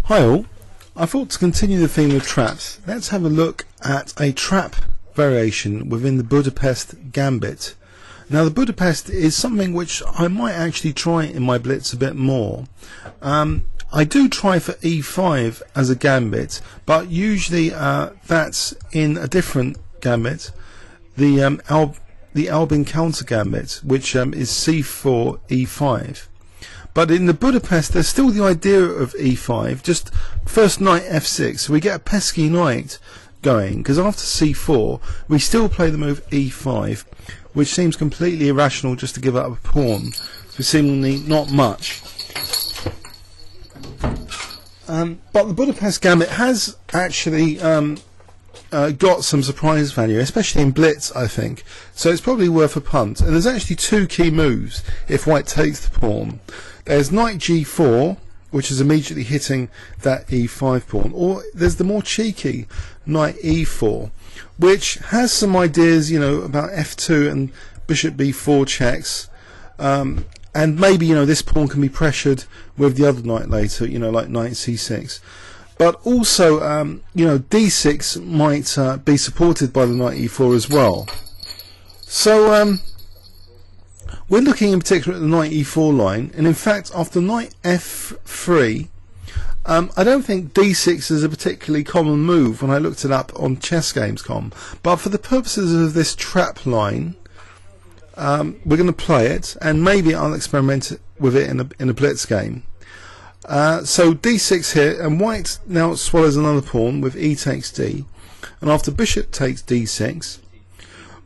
Hi all, I thought to continue the theme of traps, let's have a look at a trap variation within the Budapest Gambit. Now the Budapest is something which I might actually try in my blitz a bit more. I do try for e5 as a gambit, but usually that's in a different gambit, the Albin counter gambit, which is c4 e5. But in the Budapest there's still the idea of e5, just first knight f6, so we get a pesky knight going, because after c4 we still play the move e5, which seems completely irrational just to give up a pawn for seemingly not much. But the Budapest Gambit has actually got some surprise value, especially in blitz, I think. So it's probably worth a punt. And there's actually two key moves if white takes the pawn. There's knight g4, which is immediately hitting that e5 pawn, or there's the more cheeky knight e4, which has some ideas, you know, about f2 and bishop b4 checks. And maybe, you know, this pawn can be pressured with the other knight later, you know, like knight c6. But also, you know, d6 might be supported by the knight e4 as well. So we're looking in particular at the knight e4 line, and in fact after knight f3, I don't think d6 is a particularly common move when I looked it up on chessgames.com, but for the purposes of this trap line, we're going to play it, and maybe I'll experiment with it in a blitz game. So d6 here, and white now swallows another pawn with e takes d, and after bishop takes d6,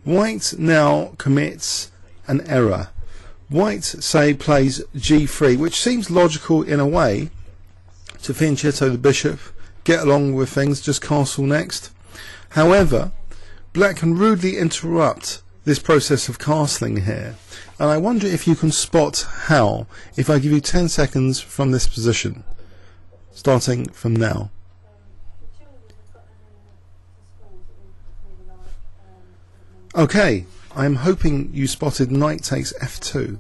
white now commits an error. White, say, plays g3, which seems logical in a way, to fianchetto the bishop, get along with things, just castle next. However, black can rudely interrupt this process of castling here, and I wonder if you can spot how, if I give you 10 seconds from this position, starting from now. Okay, I'm hoping you spotted knight takes f2.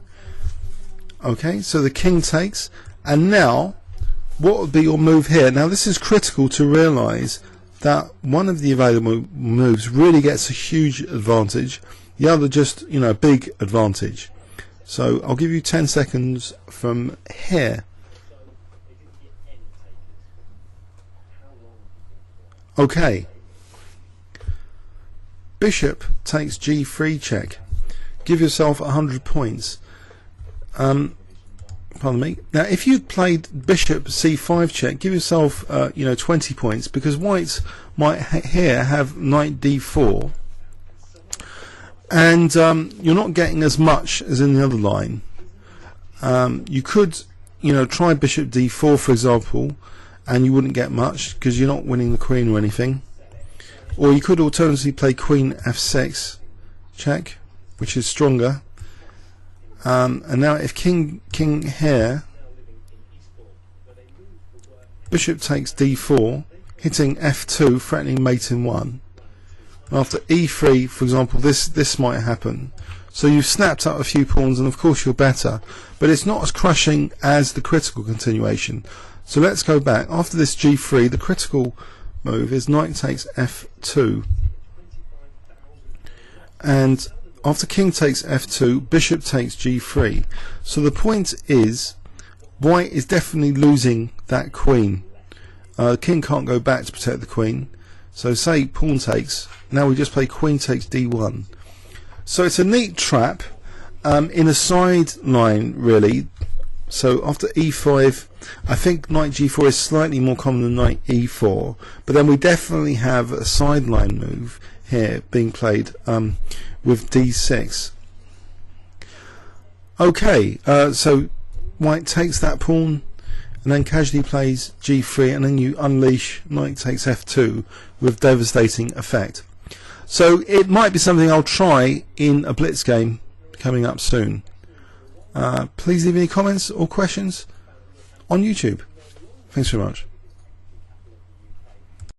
Okay, so the king takes, and now what would be your move here? Now this is critical to realize that one of the available moves really gets a huge advantage, the other just, you know, big advantage. So I'll give you 10 seconds from here. Okay. Bishop takes g3 check. Give yourself 100 points. Pardon me. Now if you'd played bishop c5 check, give yourself you know, 20 points, because white might here have knight d4, and you're not getting as much as in the other line. You could, you know, try bishop d4 for example, and you wouldn't get much because you're not winning the queen or anything. Or you could alternatively play queen f6 check, which is stronger. And now if king here, bishop takes d4, hitting f2, threatening mate in 1. After e3, for example, this might happen. So you've snapped up a few pawns, and of course you're better, but it's not as crushing as the critical continuation. So let's go back. After this g3, the critical move is knight takes f2, and after king takes f2, bishop takes g3. So the point is, white is definitely losing that queen. The king can't go back to protect the queen. So say pawn takes, now we just play queen takes d1. So it's a neat trap in a side line really. So after e5, I think knight g4 is slightly more common than knight e4, but then we definitely have a sideline move here being played with d6. Okay, so white takes that pawn, and then casually plays g3, and then you unleash knight takes f2 with devastating effect. So it might be something I'll try in a blitz game coming up soon. Please leave any comments or questions on YouTube. Thanks very much.